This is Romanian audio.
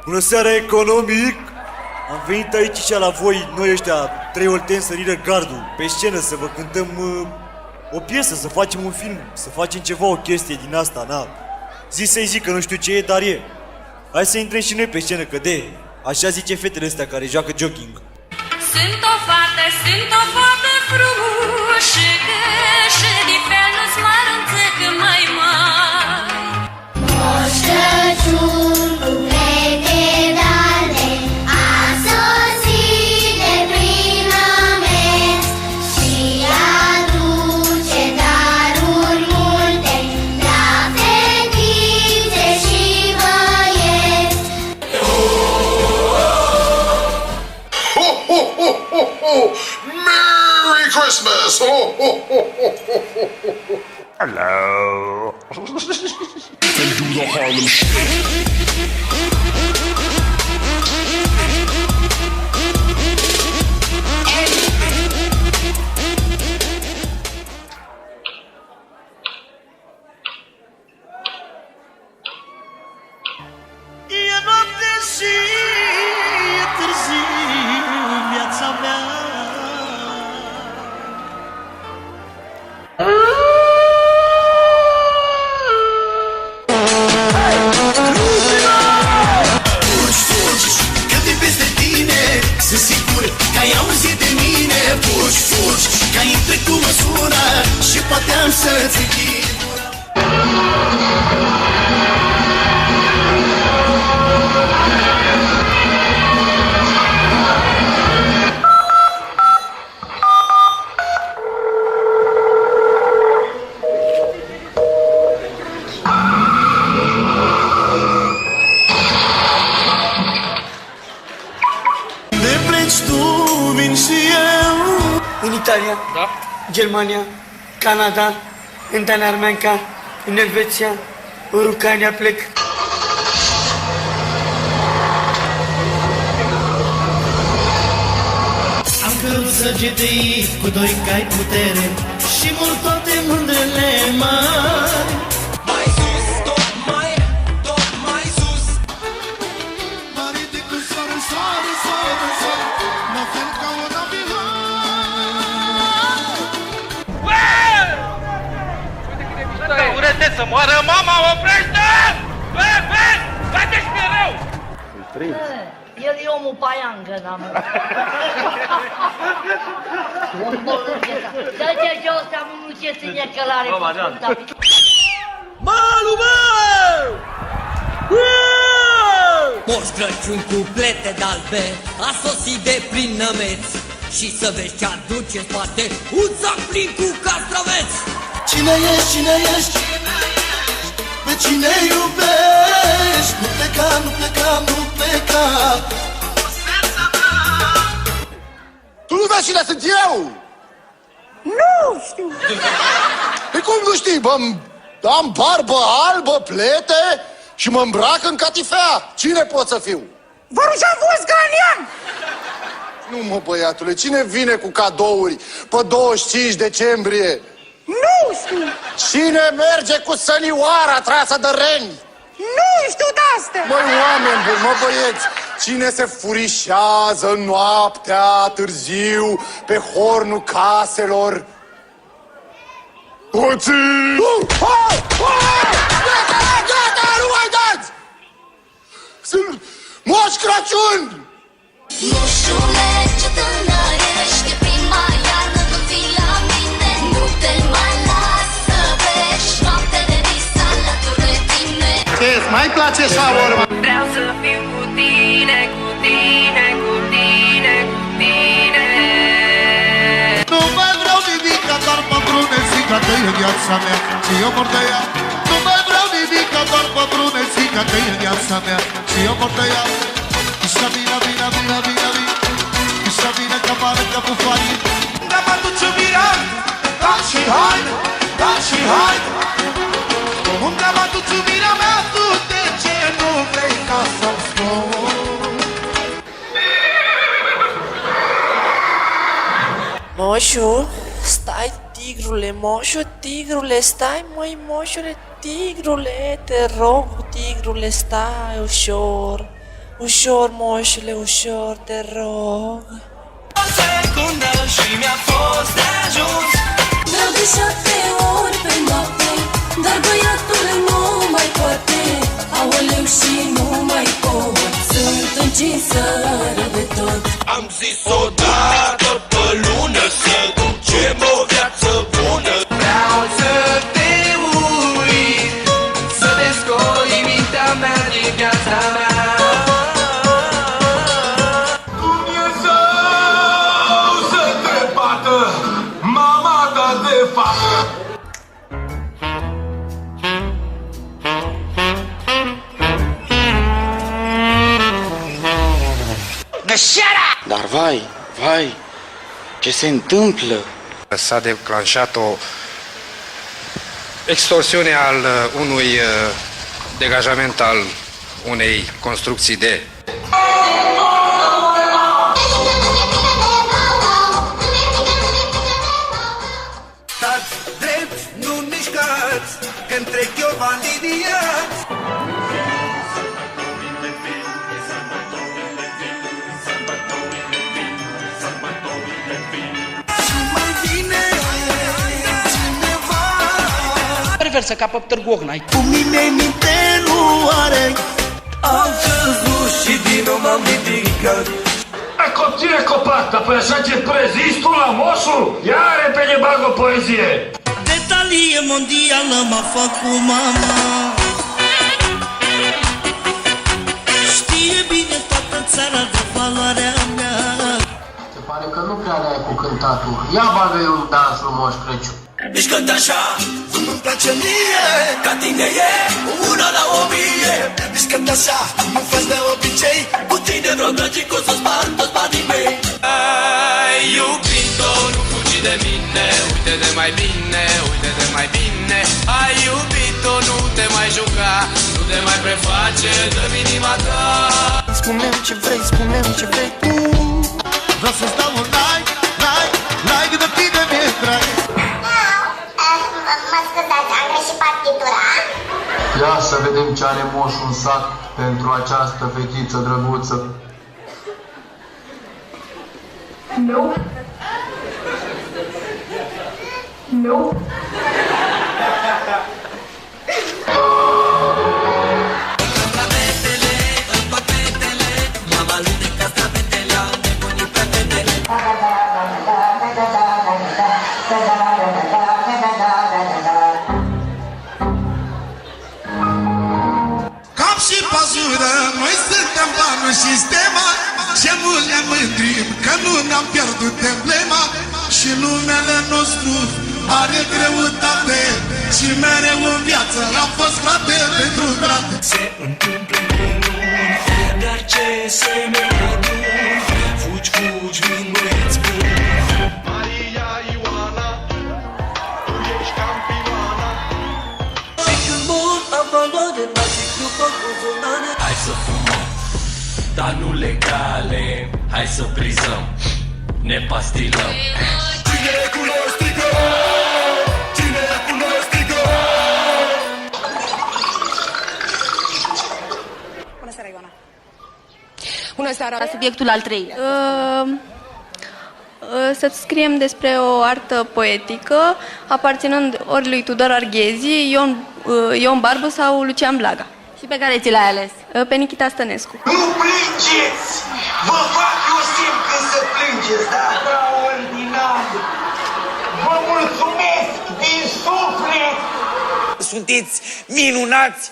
Bună seara, economic! Am venit aici și la voi, noi ăștia, trei olteni să riră gardul, pe scenă să vă cântăm o piesă, să facem un film, să facem ceva, o chestie din asta, na. Zi să-i zic că nu știu ce e, dar e. Hai să intrăm și noi pe scenă, că de, așa zice fetele astea care joacă jogging. Sunt o fată frumoșică și de fel nu-ți mărunță că mai mari. Moș Crăciun cu plete de-ale a sosit de plinămeț și aduce daruri multe la fetițe și băieți. Ho, ho, ho, ho, ho! Merry Christmas! Ho, ho, ho, ho, ho, ho, ho. Hello. And do the Harlem Shake. E noapte și e târziu viața mea. Că de peste tine sunt sigur că ai auzit de mine. Fugi, fugi, că ai trecut măsura și poate am să-ți închid gura. De pleci tu, vin și eu. În Italia, Germania, Canada, în Danemarca, în Elveția, în Ucraina plec. Am cărut săgetei cu doi cai putere și mult toate mândrele mari. Mai sus, tot mai sus. Mari de cu soare, soare, soare, soare, la fel ca un avion. Urete să moară mama, oprește! Vezi, faceți mereu! El e omul paiangă, n-am. Dă-te jos, am unul ce ține călare. Malu meu! Moș Crăciun cu plete de-albe a sosit de prin nămeți și să vezi ce aduce în spate un sac plin cu castraveți. Cine ești, cine ești? Pe cine iubești? Nu pleca, nu pleca, nu pleca. Tu nu vezi cine sunt eu? Nu știu. Păi cum nu știi? Bă, am barbă albă, plete și mă îmbrac în catifea. Cine pot să fiu? Vărușan Vosganian! Nu mă, băiatule, cine vine cu cadouri pe 25 decembrie? Nu știu! Cine merge cu sănioara trasă de reni? Nu știu de asta! Măi, oameni buni, mă, băieți, cine se furișează noaptea târziu pe hornul caselor? Hoții! Gata, nu mai dați! Sunt Moș Crăciun! Moșule, ce tânărești, prima iarnă tu vii la mine. Nu te mai las să pleci, noapte de vis alături de tine. Ce-ți mai place șaorma? Vreau să fiu cu tine, cu tine, cu tine, cu tine. Nu mai vreau nimic, doar mă brunețica că e viața mea și eu mor de ea. Nu mai vreau nimic, doar mă brunețica că e viața mea și eu mor de ea. Isa vina, vina, vina, vina, vina. Isa vina ca mare ca bufanii. Unde mă duci iubirea? Dați și haide, dați și haide. Unde mă duci iubirea mea? Tu de ce nu vrei ca să-mi spun? Moșu, stai tigrule, moșu, tigrule, stai măi moșule, tigrule, te rog, tigrule, stai ușor. Ușor, moșule, ușor, te rog. O secundă și mi-a fost de ajuns. Vreau de 7 ori pe noapte, dar băiatul nu mai poate. Aoleu și nu mai pot, sunt încinsă de tot. Am zis odată pe lună să ducem o viață bună. Vreau să te uit, să descoi mintea mea din viața mea. Dar vai, ce se întâmplă? S-a declanșat o extorsiune al unui degajament al unei construcții de Stați drept, nu mișcați, că-mi trec eu bani liniați. Prefer să capăt Târgu Ocnai. Cu mine minte nu are. Am căzut și din nou m-am ridicat. Coptine copac, dar păi așa ce prezisti tu la moșul? Ia repede bag o poezie. Detalie mondială m-a făcut mama. Știe bine toată țara de valoarea mea. Se pare că nu prea le-ai cu cântatul. Ia bagă-i un dans lui Moș Crăciun. Mișcă-te așa, cum îmi place mie. Ca tine e 1/1000. Mișcă-te așa, cum faci de obicei. Cu tine drogăcii cu să spart toți banii mei. Ai iubit-o, nu fugi de mine. Uite-te mai bine, uite-te mai bine. Ai iubit-o, nu te mai juca. Nu te mai preface, dă-mi inima ta. Spune-mi ce vrei, spune-mi ce vrei tu. Vreau să-ți dau un like, like, like de tine mi-e drag. Mă scuzați, am greșit partitura. Ia să vedem ce are moșul în sac pentru această fetiță drăguță. Nu. Nu. Cap și păzură, noi suntem banul și stema. Ce mult ne mândrim că nu ne-am pierdut emblema. Și numele nostru are greutate. Și mereu în viață am fost frate pentru frate. Se întâmplă minuni, dar ce semeni buni. Fugi, fugi, vin băieți buni. Maria Ioana, tu ești campioana. Și când mult am valoare, n-aș fi după buzunare. Hai să fumăm, dar nu legale. Hai să prizăm, ne pastilăm. Cine cu noi strigă? Cine cu noi strigă? Bună seara, Ioana. Bună seara. La subiectul al 3. Să scriem despre o artă poetică aparținând ori lui Tudor Arghezi, Ion Barbu sau Lucian Blaga. Și pe care ți l-ai ales? Pe Nikita Stănescu. Nu plângeți! Vă fac eu simt când să plângeți, da? Extraordinar! Vă mulțumesc din suflet! Sunteți minunați